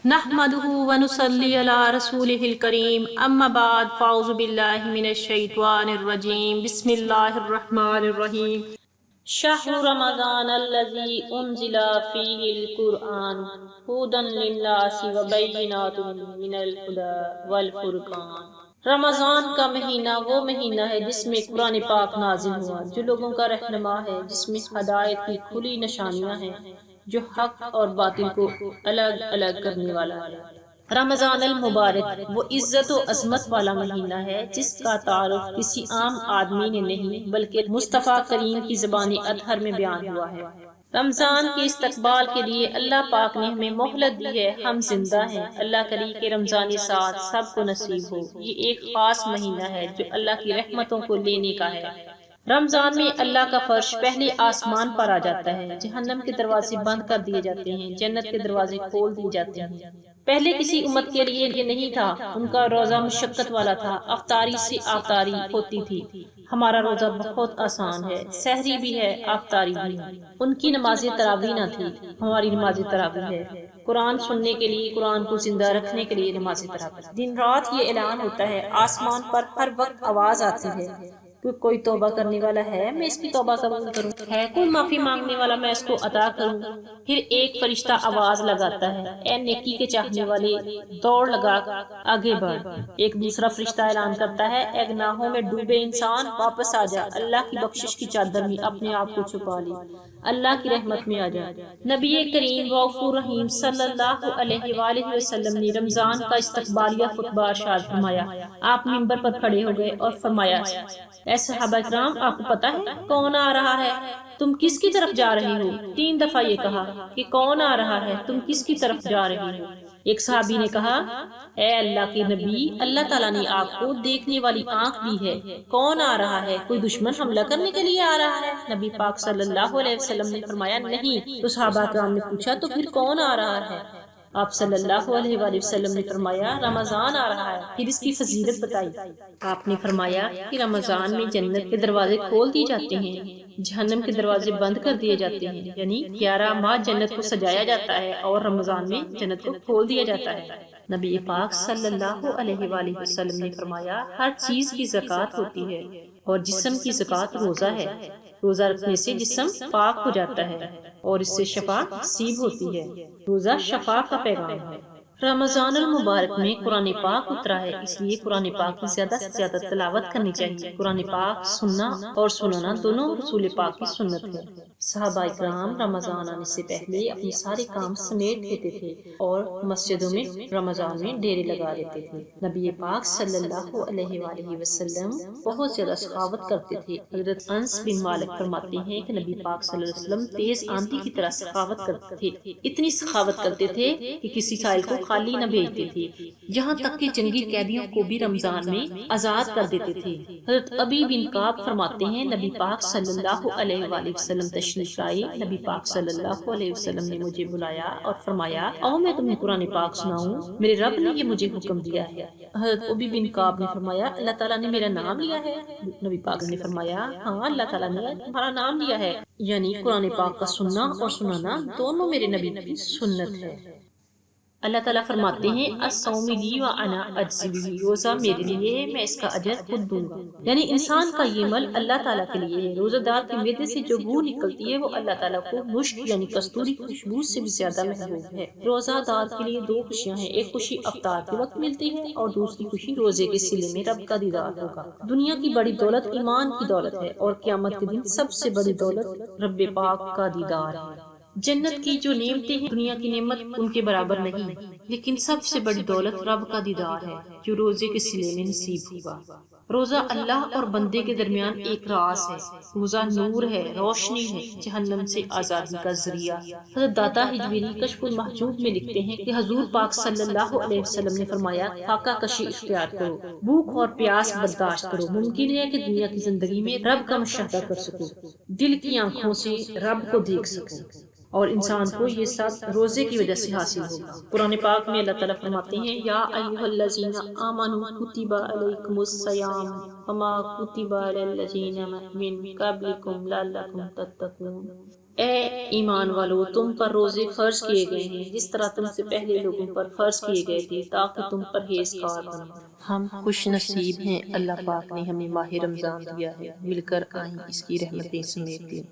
نحمده ونصلي على رسوله الكريم اما بعد فاعوذ بالله من الشيطان الرجيم بسم الله الرحمن الرحيم شهر رمضان الذي انزل فيه القرآن هدى للناس وبينات من الهدى والفرقان۔ رمضان کا مہینہ وہ مہینہ ہے جس میں قرآن پاک نازل ہوا، جو لوگوں کا رہنما ہے، جس میں ہدایت کی کھلی نشانیاں ہیں، جو حق اور باطل کو الگ الگ کرنے والا ہے۔ رمضان المبارک وہ عزت و عظمت والا مہینہ ہے جس کا تعارف کسی عام آدمی نے نہیں بلکہ مصطفیٰ کریم کی زبان اطہر میں بیان ہوا ہے۔ رمضان کے استقبال کے لیے اللہ پاک نے ہمیں مہلت دی ہے، ہم زندہ ہیں۔ اللہ کرے کہ رمضان ساتھ سب کو نصیب ہو۔ یہ ایک خاص مہینہ ہے جو اللہ کی رحمتوں کو لینے کا ہے۔ رمضان میں اللہ کا فرش پہلے آسمان پر آ جاتا ہے، جہنم کے دروازے بند کر دیے جاتے ہیں، جنت کے دروازے کھول دیے جاتے ہیں۔ پہلے کسی امت کے لیے یہ نہیں تھا، ان کا روزہ مشقت والا تھا، افطاری سے آفتاری ہوتی تھی۔ ہمارا روزہ بہت آسان ہے، سحری بھی ہے، آفتاری بھی ہے۔ ان کی نماز تراویح نہ تھی، ہماری نماز تراویح ہے۔ قرآن سننے کے لیے، قرآن کو زندہ رکھنے کے لیے نماز تراویح۔ دن رات یہ اعلان ہوتا ہے، آسمان پر ہر وقت آواز آتی ہے کہ کوئی توبہ کرنے والا ہے، میں اس کی توبہ قبول کروں، ہے کوئی معافی مانگنے والا، میں اس کو عطا کروں۔ پھر ایک فرشتہ آواز لگاتا ہے، اے نیکی کے چاہنے والے، دوڑ لگا آگے بڑھ۔ ایک دوسرا فرشتہ اعلان کرتا ہے، اے گناہوں میں ڈوبے انسان، واپس آ جا، اللہ کی بخشش کی چادر میں اپنے آپ کو چھپا لے، اللہ کی رحمت میں آ جا۔ نبی کریم رؤوف الرحیم صلی اللہ علیہ وآلہ وسلم نے رمضان کا استقبالیہ خطبہ ارشاد فرمایا۔ آپ منبر پر کھڑے ہو گئے اور فرمایا، اے صحابہ کرام، آپ کو پتہ ہے کون آ رہا ہے؟ تم کس کی طرف جا رہے ہو؟ 3 دفعہ یہ کہا کہ کون آ رہا ہے، تم کس کی طرف جا رہے ہو؟ ایک صحابی نے کہا، اے اللہ کے نبی، اللہ تعالیٰ نے آپ کو دیکھنے والی آنکھ دی ہے، کون آ رہا ہے؟ کوئی دشمن حملہ کرنے کے لیے آ رہا ہے؟ نبی پاک صلی اللہ علیہ وسلم نے فرمایا، نہیں۔ تو صحابہ کرام نے پوچھا، تو پھر کون آ رہا ہے؟ آپ صلی اللہ علیہ وآلہ وسلم نے فرمایا، رمضان آ رہا ہے۔ پھر اس کی فضیلت بتائی۔ آپ نے فرمایا کہ رمضان میں جنت کے دروازے کھول دیے جاتے ہیں، جہنم کے دروازے بند کر دیے جاتے ہیں، یعنی 11 ماہ جنت کو سجایا جاتا ہے اور رمضان میں جنت کو کھول دیا جاتا ہے۔ نبی پاک صلی اللہ علیہ وآلہ وسلم نے فرمایا، ہر چیز کی زکوٰۃ ہوتی ہے اور جسم کی زکوٰۃ روزہ ہے۔ روزہ رکھنے سے جسم پاک ہو جاتا ہے اور اس سے شفا نصیب ہوتی ہے۔ روزہ شفا کا پیغام ہے۔ رمضان المبارک میں قرآن پاک اترا ہے، اس لیے قرآن پاک کی زیادہ سے زیادہ تلاوت کرنی چاہیے۔ قرآن پاک سننا اور سنانا دونوں رسول پاک کی سنت ہے۔ صحابہ کرام رمضان آنے سے پہلے اپنے سارے کام سمیٹ لیتے تھے اور مسجدوں میں رمضان میں ڈیرے لگا لیتے تھے۔ نبی پاک صلی اللہ علیہ وآلہ وسلم بہت زیادہ سخاوت کرتے تھے۔ حضرت انس بن مالک فرماتے ہیں کہ نبی پاک صلی اللہ علیہ وسلم تیز آندھی کی طرح سخاوت کرتے تھے، اتنی سخاوت کرتے تھے کہ کسی سائل کو خالی نہ بھیجتے تھے، یہاں تک کہ جنگی قیدیوں کو بھی رمضان میں آزاد کر دیتے تھے۔ حضرت ابی بن کعب فرماتے ہیں، نبی پاک صلی اللہ علیہ وآلہ وسلم تشریف لائے، نبی پاک صلی اللہ علیہ وسلم نے مجھے بلایا اور فرمایا، آؤ میں تمہیں قرآن پاک سناؤں، میرے رب نے یہ مجھے حکم دیا ہے۔ حضرت ابی بن کعب نے فرمایا، اللہ تعالیٰ نے میرا نام لیا ہے؟ نبی پاک نے فرمایا، ہاں اللہ تعالیٰ نے تمہارا نام لیا ہے، یعنی قرآن پاک کا سننا اور سنانا دونوں میرے نبی کی سنت ہے۔ اللہ تعالیٰ فرماتے ہیں، الصوم لی وانا اجزی بہ، روزہ میرے لیے، میں اس کا اجر خود دوں گا، یعنی انسان کا یہ عمل اللہ تعالیٰ کے لیے ہے۔ روزہ دار کے معدے سے جو بو نکلتی ہے وہ اللہ تعالیٰ کو مشک یعنی کستوری کی خوشبو سے بھی زیادہ محبوب ہے۔ روزہ دار کے لیے 2 خوشیاں ہیں، ایک خوشی افطار کے وقت ملتی ہے اور دوسری خوشی روزے کے صلے میں رب کا دیدار ہوگا۔ دنیا کی بڑی دولت ایمان کی دولت ہے اور قیامت کے دن سب سے بڑی دولت رب پاک کا دیدار ہے۔ جنت کی جو نعمتیں ہیں دنیا کی نعمت ان کے برابر نہیں، لیکن سب سے بڑی دولت رب کا دیدار ہے جو روزے کے صلے میں نصیب ہوگا۔ روزہ اللہ اور بندے کے درمیان ایک راز ہے۔ روزہ نور ہے، روشنی ہے، جہنم سے آزادی کا ذریعہ۔ حضرت داتا ہجویری کشف المحجوب میں لکھتے ہیں کہ حضور پاک صلی اللہ علیہ وسلم نے فرمایا، فاقہ کشی اختیار کرو، بھوک اور پیاس برداشت کرو، ممکن ہے کہ دنیا کی زندگی میں رب کا مشاہدہ کر سکو، دل کی آنکھوں سے رب کو دیکھ سکو، اور انسان کو یہ سب روزے کی وجہ سے حاصل ہوگا۔ قرآن پاک میں اللہ تعالیٰ فرماتے ہیں، یا ایھا الذین آمنوا کتب علیکم الصیام کما کتب علی الذین من قبلکم لعلکم تتقون۔ اے ایمان والو، تم پر روزے فرض کیے گئے ہیں جس طرح تم سے پہلے لوگوں پر فرض کیے گئے تھے تاکہ تم پرہیزگار بنو۔ ہم خوش نصیب ہیں، اللہ پاک نے ہمیں ماہ رمضان دیا ہے، مل کر آئیں اس کی رحمتیں سمیٹیں۔